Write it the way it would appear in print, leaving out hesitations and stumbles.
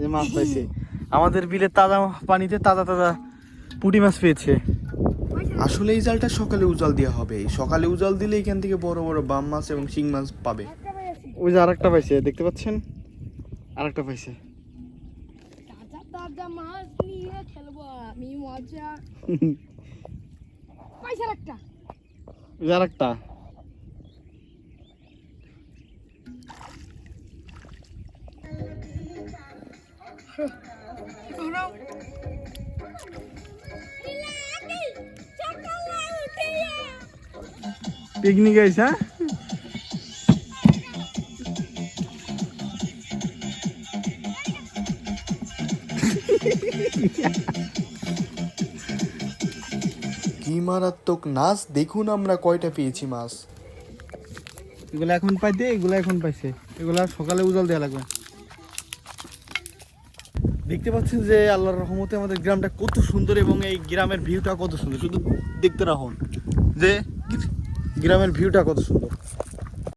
এই মাছ পাইছে আমাদের বিলে, তাজা পানিতে তাজা তাজা পুঁটি মাছ পেয়েছে। আসলে এই জালটা সকালে উজাল দেওয়া হবে, সকালে উজাল দিলে এখান থেকে বড় বড় বাম মাছ এবং শিং মাছ পাবে। ওই যে আরেকটা পাইছে, দেখতে পাচ্ছেন, আরেকটা পাইছে। তাজা মাছ নিয়ে খেলবো আমি, মজা পাইছে আরেকটা। ওই যে আরেকটা। পিকনিক আইছে, হ্যাঁ? কি মারাত্মক নাচ দেখুন, আমরা কয়টা পেয়েছি মাছ। এগুলো এখন পাইতে, এগুলো এখন পাইছে, এগুলা সকালে উজাল দেওয়া লাগবে। দেখতে পাচ্ছেন যে আল্লাহর রহমতে আমাদের গ্রামটা কত সুন্দর এবং এই গ্রামের ভিউটা কত সুন্দর, শুধু দেখতে রাখুন যে গ্রামের ভিউটা কত সুন্দর।